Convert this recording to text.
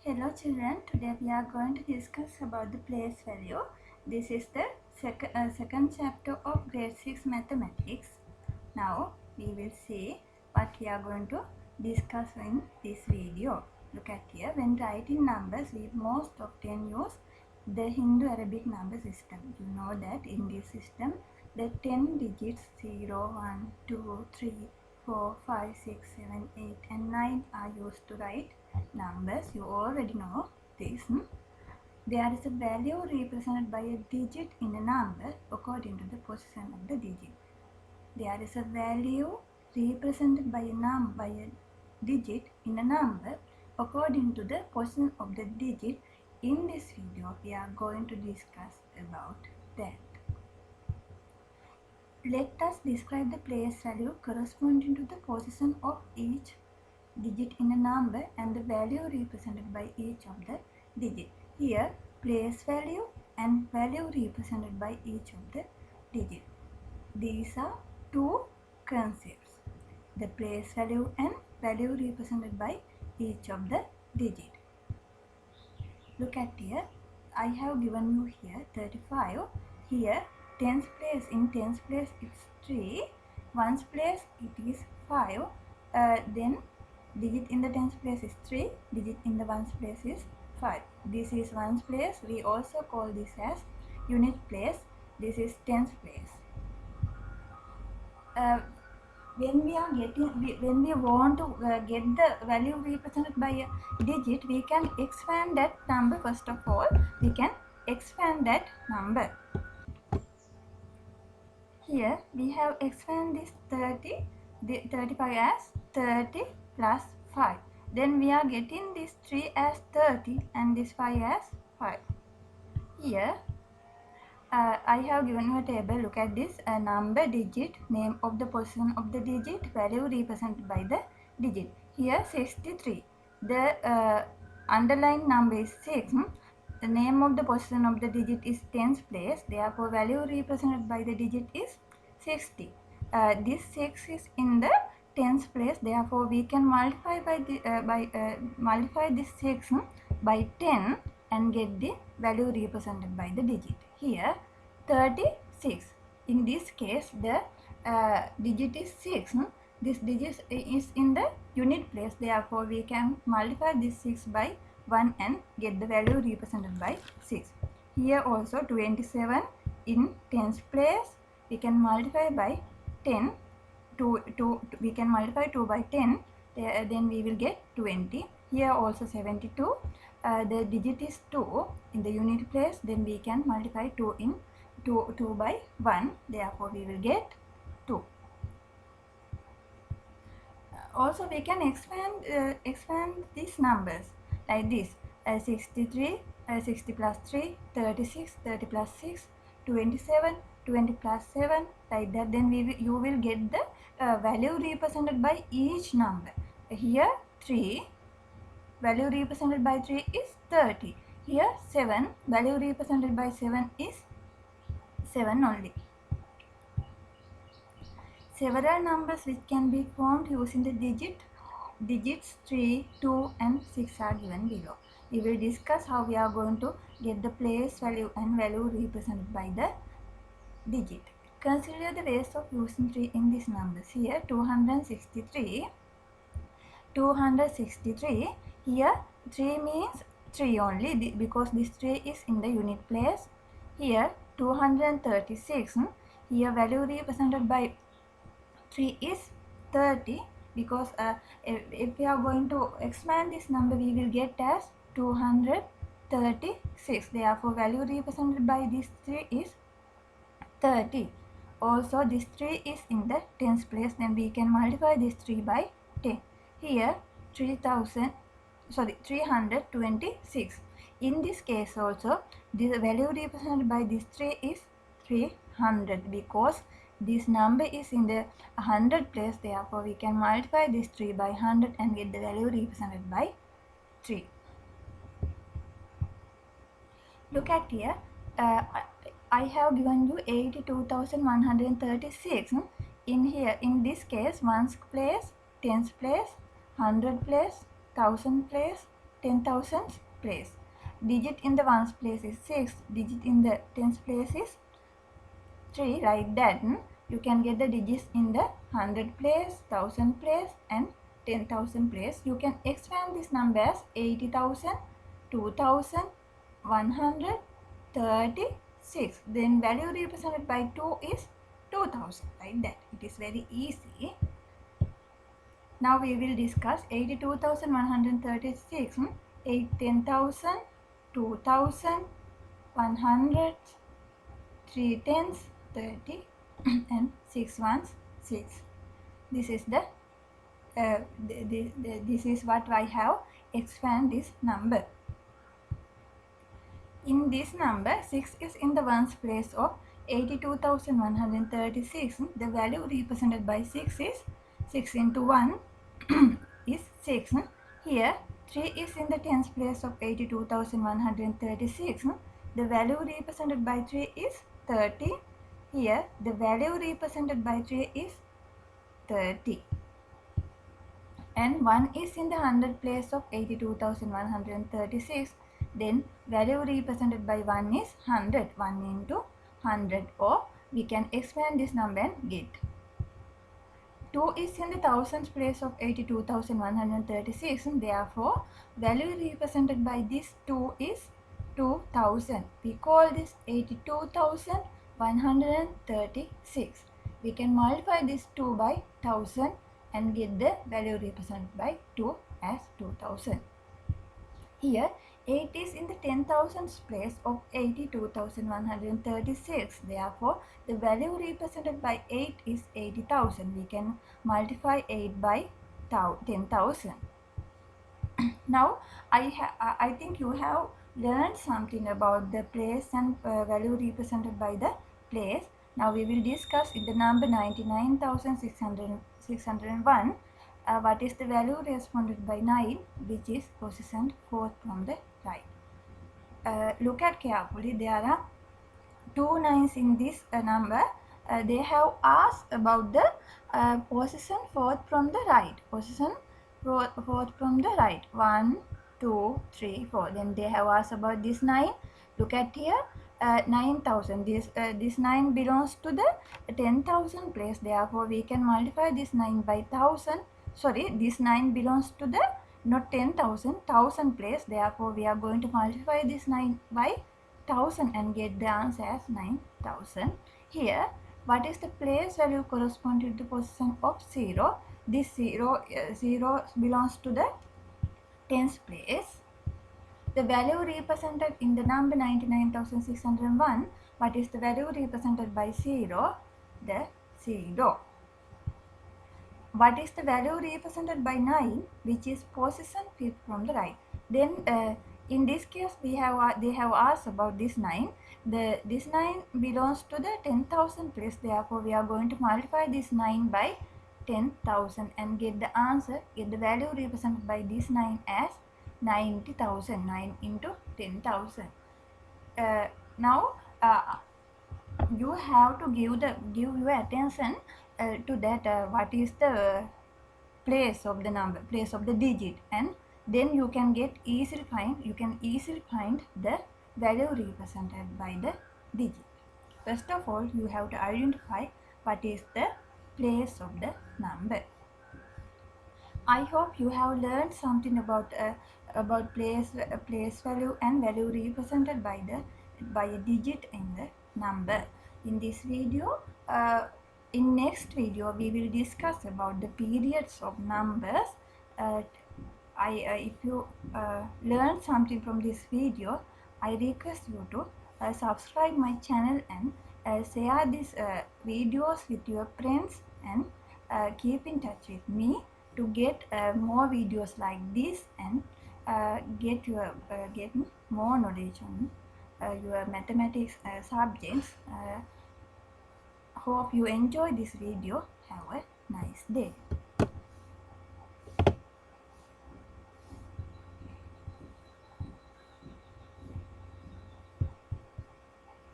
Hello children, today we are going to discuss about the place value. This is the second chapter of grade 6 mathematics. Now we will see what we are going to discuss in this video. Look at here, when writing numbers we most often use the Hindu-Arabic number system. You know that in this system the 10 digits 0, 1, 2, 3, 4, 5, 6, 7, 8 and 9 are used to write numbers. You already know this. There is a value represented by a digit in a number according to the position of the digit. There is a value represented by a digit in a number according to the position of the digit. In this video we are going to discuss about that. Let us describe the place value corresponding to the position of each digit in a number and the value represented by each of the digit. Here place value and value represented by each of the digit. These are two concepts, the place value and value represented by each of the digit. Look at here, I have given you here 35. Here tens place, in tens place it's 3, ones place it is 5, then digit in the tens place is 3, digit in the ones place is 5. This is ones place, we also call this as unit place. This is tens place. When we want to get the value represented by a digit, we can expand that number. First of all, we can expand that number. Here we have expand this 35 as 30 plus 5. Then we are getting this 3 as 30 and this 5 as 5. Here I have given you a table. Look at this, number, digit, name of the position of the digit, value represented by the digit. Here 63, the underlying number is 6. The name of the position of the digit is tens place, therefore value represented by the digit is 60. This 6 is in the tens place, therefore we can multiply multiply this 6 by 10 and get the value represented by the digit. Here 36. In this case the digit is 6. This digit is in the unit place, therefore we can multiply this 6 by 1 and get the value represented by 6. Here also 27 in tens place, we can multiply by 10. We can multiply 2 by 10, then we will get 20. Here also 72, the digit is 2 in the unit place, then we can multiply 2 in 2 by 1, therefore we will get 2. Also we can expand these numbers like this, 63, 60 plus 3, 36, 30 plus 6, 27, 20 plus 7, like that. Then you will get the value represented by each number. Here 3, value represented by 3 is 30. Here 7, value represented by 7 is 7 only. Several numbers which can be formed using the digits 3, 2 and 6 are given below. We will discuss how we are going to get the place value and value represented by the digit. Consider the ways of using 3 in these numbers. Here 263. Here 3 means 3 only because this 3 is in the unit place. Here 236. Here value represented by 3 is 30 because if we are going to expand this number we will get as 236. Therefore value represented by this 3 is 30. Also this 3 is in the tens place, then we can multiply this 3 by 10. Here 326. In this case also the value represented by this 3 is 300 because this number is in the 100 place, therefore we can multiply this 3 by 100 and get the value represented by 3. Look at here, I have given you 82,136. In here, in this case, ones place, tens place, 100 place, 1000 place, 10,000th place. Digit in the ones place is 6, digit in the tens place is 3. Like that, you can get the digits in the 100 place, 1000 place and 10,000 place. You can expand this number as 80,000, 2,000, 136. Then value represented by 2 is 2000. Like that. It is very easy. Now we will discuss 82,136, 10,000, 2,000, 100, 3 tens, 30 and 6 ones, 6. This is this is what I have expand this number. In this number, 6 is in the ones place of 82,136. The value represented by 6 is 6 into 1 is 6. Here 3 is in the tens place of 82,136. The value represented by 3 is 30. Here the value represented by 3 is 30. And 1 is in the 100 place of 82,136. Then value represented by 1 is 100. 1 into 100, or we can expand this number and get. 2 is in the thousands place of 82,136. Therefore, value represented by this 2 is 2000. We call this 82,136. We can multiply this 2 by 1000 and get the value represented by 2 as 2000. Here 8 is in the 10,000s place of 82,136. Therefore, the value represented by 8 is 80,000. We can multiply 8 by 10,000. Now, I think you have learned something about the place and value represented by the place. Now, we will discuss in the number 99,601. What is the value responded by 9, which is positioned 4th from the right. Look at carefully. There are 2 9s in this number. They have asked about the position 4th from the right. Position 4th from the right. 1, 2, 3, 4. Then they have asked about this 9. Look at here. 9,000. This 9 belongs to the 10,000 place. Therefore, we can multiply this 9 by 1000. Sorry, this 9 belongs to the not 10,000, 1000 place. Therefore, we are going to multiply this 9 by 1000 and get the answer as 9,000. Here, what is the place value corresponding to the position of 0? This 0 belongs to the tens place. The value represented in the number 99,601. What is the value represented by 0? The 0. What is the value represented by 9, which is position 5th from the right? Then in this case, they have asked about this 9. This 9 belongs to the 10,000 place. Therefore, we are going to multiply this 9 by 10,000 and get the answer. Get the value represented by this 9 as 90,000. 9 into 10,000. Now you have to give your attention to that what is the place of the number, place of the digit, and then you can easily find the value represented by the digit. First of all, you have to identify what is the place of the number. I hope you have learned something about place value and value represented by a digit in the number. In this video, in next video, we will discuss about the periods of numbers. If you learned something from this video, I request you to subscribe my channel and share these videos with your friends, and keep in touch with me to get more videos like this, and get more knowledge on your mathematics subjects. Hope you enjoy this video. Have a nice day.